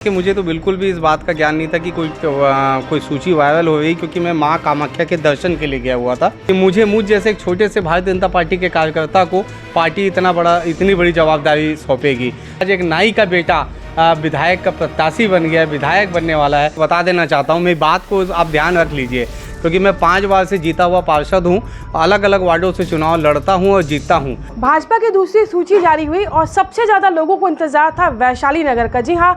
कि मुझे तो बिल्कुल भी इस बात का ज्ञान नहीं था कि कोई सूची वायरल हो रही, क्योंकि मैं माँ कामाख्या के दर्शन के लिए गया हुआ था कि मुझे जैसे एक छोटे से भारतीय जनता पार्टी के कार्यकर्ता को पार्टी इतनी बड़ी जवाबदारी सौंपेगी। आज एक नाई का बेटा विधायक का प्रत्याशी बन गया, विधायक बनने वाला है। बता देना चाहता हूँ, मेरी बात को आप ध्यान रख लीजिए, क्योंकि मैं 5 बार से जीता हुआ पार्षद हूँ, अलग अलग वार्डों से चुनाव लड़ता हूँ और जीतता हूँ। भाजपा की दूसरी सूची जारी हुई और सबसे ज़्यादा लोगों को इंतजार था वैशाली नगर का। जी हाँ,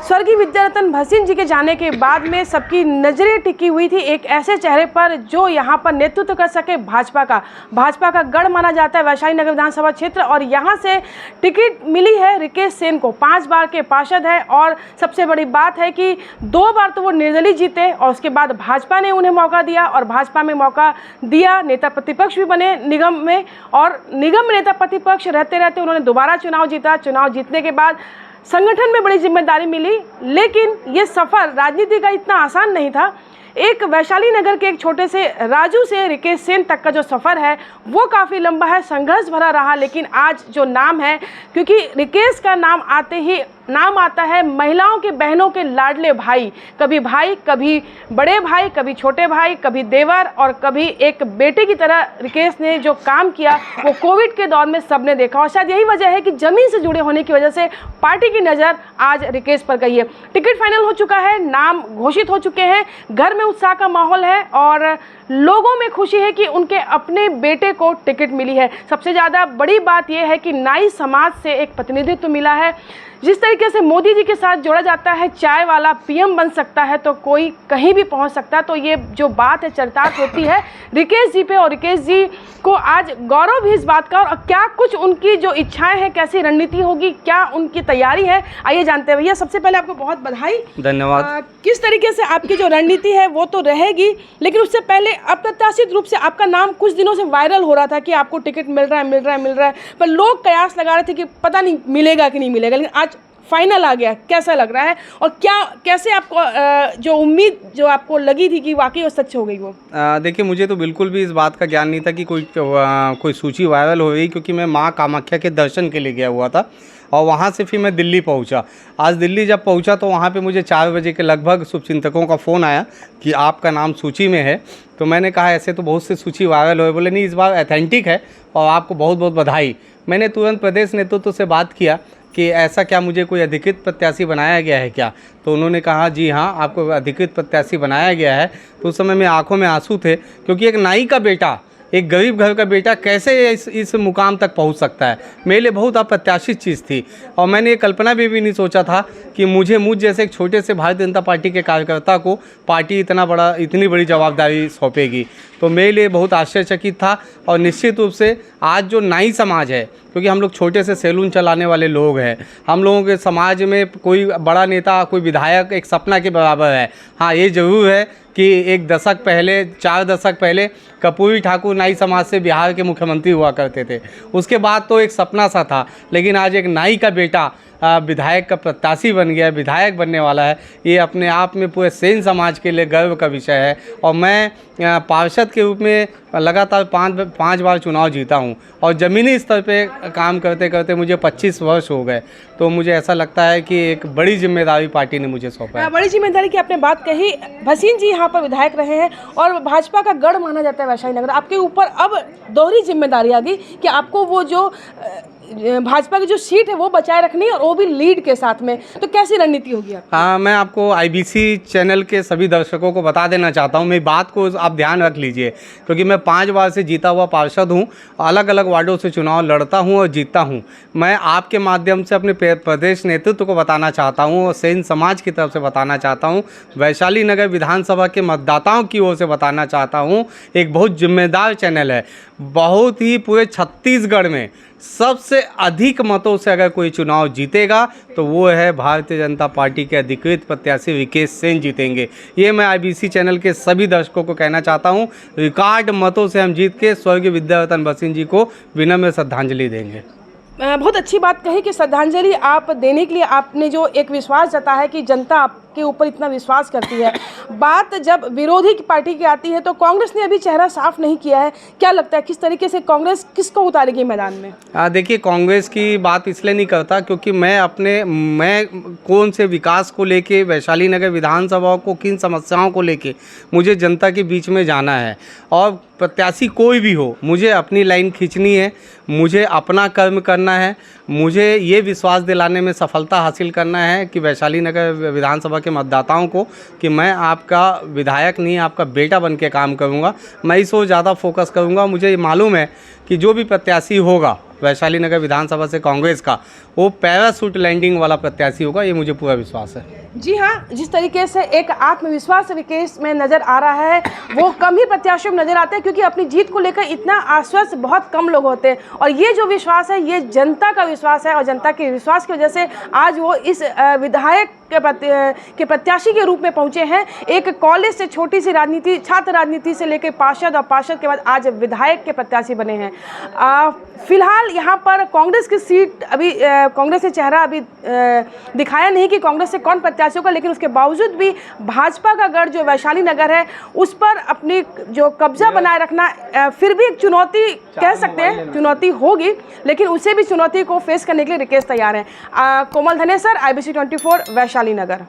स्वर्गीय विद्यारतन भसीन जी के जाने के बाद में सबकी नज़रें टिकी हुई थी एक ऐसे चेहरे पर जो यहाँ पर नेतृत्व कर सके भाजपा का गढ़ माना जाता है वैशाली नगर विधानसभा क्षेत्र। और यहाँ से टिकट मिली है रिकेश सेन को, 5 बार के पार्षद है। और सबसे बड़ी बात है कि 2 बार तो वो निर्दलीय जीते और उसके बाद भाजपा ने उन्हें मौका दिया और भाजपा में मौका दिया, नेता प्रतिपक्ष भी बने निगम में, और निगम में नेता प्रतिपक्ष रहते रहते उन्होंने दोबारा चुनाव जीता। चुनाव जीतने के बाद संगठन में बड़ी जिम्मेदारी मिली, लेकिन ये सफ़र राजनीति का इतना आसान नहीं था। एक वैशाली नगर के एक छोटे से राजू से रिकेश सेन तक का जो सफ़र है वो काफ़ी लंबा है, संघर्ष भरा रहा। लेकिन आज जो नाम है, क्योंकि रिकेश का नाम आते ही नाम आता है महिलाओं के बहनों के लाडले भाई, कभी बड़े भाई, कभी छोटे भाई, कभी देवर और कभी एक बेटे की तरह रिकेश ने जो काम किया वो कोविड के दौर में सबने देखा। और शायद यही वजह है कि ज़मीन से जुड़े होने की वजह से पार्टी की नज़र आज रिकेश पर गई है। टिकट फाइनल हो चुका है, नाम घोषित हो चुके हैं, घर में उत्साह का माहौल है और लोगों में खुशी है कि उनके अपने बेटे को टिकट मिली है। सबसे ज़्यादा बड़ी बात यह है कि नाई समाज से एक प्रतिनिधित्व मिला है। जिस तरीके से मोदी जी के साथ जोड़ा जाता है, चाय वाला पीएम बन सकता है तो कोई कहीं भी पहुंच सकता है, तो ये जो बात है चरितार्थ होती है रिकेश जी पे। और रिकेश जी को आज गौरव भी इस बात का, और क्या कुछ उनकी जो इच्छाएं हैं, कैसी रणनीति होगी, क्या उनकी तैयारी है, आइए जानते हैं। भैया सबसे पहले आपको बहुत बधाई, धन्यवाद। किस तरीके से आपकी जो रणनीति है वो तो रहेगी, लेकिन उससे पहले अप्रत्याशित रूप से आपका नाम कुछ दिनों से वायरल हो रहा था कि आपको टिकट मिल रहा है, पर लोग कयास लगा रहे थे कि पता नहीं मिलेगा कि नहीं मिलेगा, लेकिन आज फाइनल आ गया। कैसा लग रहा है और कैसे आपको जो उम्मीद जो आपको लगी थी कि वाकई वो सच हो गई वो? देखिए, मुझे तो बिल्कुल भी इस बात का ज्ञान नहीं था कि कोई सूची वायरल हो रही, क्योंकि मैं माँ कामाख्या के दर्शन के लिए गया हुआ था और वहाँ से फिर मैं दिल्ली पहुँचा। आज दिल्ली जब पहुँचा तो वहाँ पे मुझे 4 बजे के लगभग शुभचिंतकों का फ़ोन आया कि आपका नाम सूची में है। तो मैंने कहा ऐसे तो बहुत से सूची वायरल हुए, बोले नहीं इस बार ऑथेंटिक है और आपको बहुत बहुत बधाई। मैंने तुरंत प्रदेश नेतृत्व से बात किया कि ऐसा क्या मुझे कोई अधिकृत प्रत्याशी बनाया गया है क्या? तो उन्होंने कहा जी हाँ, आपको अधिकृत प्रत्याशी बनाया गया है। तो उस समय मेरी आंखों में आंसू थे, क्योंकि एक नाई का बेटा, एक गरीब घर का बेटा कैसे इस मुकाम तक पहुंच सकता है, मेरे लिए बहुत अप्रत्याशित चीज़ थी। और मैंने ये कल्पना भी नहीं सोचा था कि मुझे जैसे एक छोटे से भारतीय जनता पार्टी के कार्यकर्ता को पार्टी इतनी बड़ी जवाबदारी सौंपेगी। तो मेरे लिए बहुत आश्चर्यचकित था। और निश्चित रूप से आज जो नाई समाज है, क्योंकि हम लोग छोटे से सैलून चलाने वाले लोग हैं, हम लोगों के समाज में कोई बड़ा नेता, कोई विधायक एक सपना के बराबर है। हाँ, ये ज़रूर है कि 4 दशक पहले कर्पूरी ठाकुर नाई समाज से बिहार के मुख्यमंत्री हुआ करते थे। उसके बाद तो एक सपना सा था, लेकिन आज एक नाई का बेटा विधायक का प्रत्याशी बन गया, विधायक बनने वाला है। ये अपने आप में पूरे सेन समाज के लिए गर्व का विषय है। और मैं पार्षद के रूप में लगातार 5 बार चुनाव जीता हूँ और ज़मीनी स्तर पे काम करते करते मुझे 25 वर्ष हो गए। तो मुझे ऐसा लगता है कि एक बड़ी जिम्मेदारी पार्टी ने मुझे सौंपा है। बड़ी जिम्मेदारी की आपने बात कही। भसीन जी यहाँ पर विधायक रहे हैं और भाजपा का गढ़ माना जाता है वैशाली नगर। आपके ऊपर अब दोहरी जिम्मेदारी आ गई कि आपको वो जो भाजपा की जो सीट है वो बचाए रखनी है और वो भी लीड के साथ में, तो कैसी रणनीति होगी आपकी? हाँ, मैं आपको IBC चैनल के सभी दर्शकों को बता देना चाहता हूँ, मेरी बात को आप ध्यान रख लीजिए, क्योंकि मैं 5 बार से जीता हुआ पार्षद हूँ, अलग अलग वार्डों से चुनाव लड़ता हूँ और जीतता हूँ। मैं आपके माध्यम से अपने प्रदेश नेतृत्व को बताना चाहता हूँ और सेन समाज की तरफ से बताना चाहता हूँ, वैशाली नगर विधानसभा के मतदाताओं की ओर से बताना चाहता हूँ, एक बहुत जिम्मेदार चैनल है। बहुत ही पूरे छत्तीसगढ़ में सबसे अधिक मतों से अगर कोई चुनाव जीतेगा तो वो है भारतीय जनता पार्टी के अधिकृत प्रत्याशी रिकेश सेन जीतेंगे। ये मैं IBC चैनल के सभी दर्शकों को कहना चाहता हूँ। रिकॉर्ड मतों से हम जीत के स्वर्गीय विद्यारतन भसीन जी को विनम्र श्रद्धांजलि देंगे। बहुत अच्छी बात कही कि श्रद्धांजलि आप देने के लिए आपने जो एक विश्वास जताया है कि जनता आपके ऊपर इतना विश्वास करती है। बात जब विरोधी की पार्टी की आती है तो कांग्रेस ने अभी चेहरा साफ नहीं किया है, क्या लगता है किस तरीके से कांग्रेस किसको उतारेगी मैदान में? देखिए, कांग्रेस की बात इसलिए नहीं करता क्योंकि मैं कौन से विकास को लेके, वैशाली नगर विधानसभा को किन समस्याओं को लेके मुझे जनता के बीच में जाना है, और प्रत्याशी कोई भी हो मुझे अपनी लाइन खींचनी है, मुझे अपना कर्म करना है, मुझे ये विश्वास दिलाने में सफलता हासिल करना है कि वैशाली नगर विधानसभा के मतदाताओं को कि मैं आपका विधायक नहीं, आपका बेटा बन के काम करूँगा। मैं इस ओर ज़्यादा फोकस करूँगा। मुझे मालूम है कि जो भी प्रत्याशी होगा वैशाली नगर विधानसभा से कांग्रेस का, वो पैराशूट लैंडिंग वाला प्रत्याशी होगा, ये मुझे पूरा विश्वास है। जी हाँ, जिस तरीके से एक आत्मविश्वास विकेश में नज़र आ रहा है वो कम ही प्रत्याशियों में नज़र आते हैं, क्योंकि अपनी जीत को लेकर इतना आश्वस्त बहुत कम लोग होते हैं। और ये जो विश्वास है ये जनता का विश्वास है, और जनता के विश्वास की वजह से आज वो इस विधायक के प्रत्याशी के रूप में पहुंचे हैं। एक कॉलेज से छोटी सी राजनीति, छात्र राजनीति से लेकर पार्षद, और पार्षद के बाद आज विधायक के प्रत्याशी बने हैं। फिलहाल यहाँ पर कांग्रेस की सीट अभी कांग्रेस ने चेहरा अभी दिखाया नहीं कि कांग्रेस से कौन प्रत्याशी होगा, लेकिन उसके बावजूद भी भाजपा का गढ़ जो वैशाली नगर है उस पर अपनी जो कब्जा बनाए रखना फिर भी एक चुनौती कह सकते हैं, चुनौती होगी, लेकिन उसे भी चुनौती को फेस करने के लिए रिकेश तैयार है। कोमल धनेसर, IBC 24, वैशाली नगर।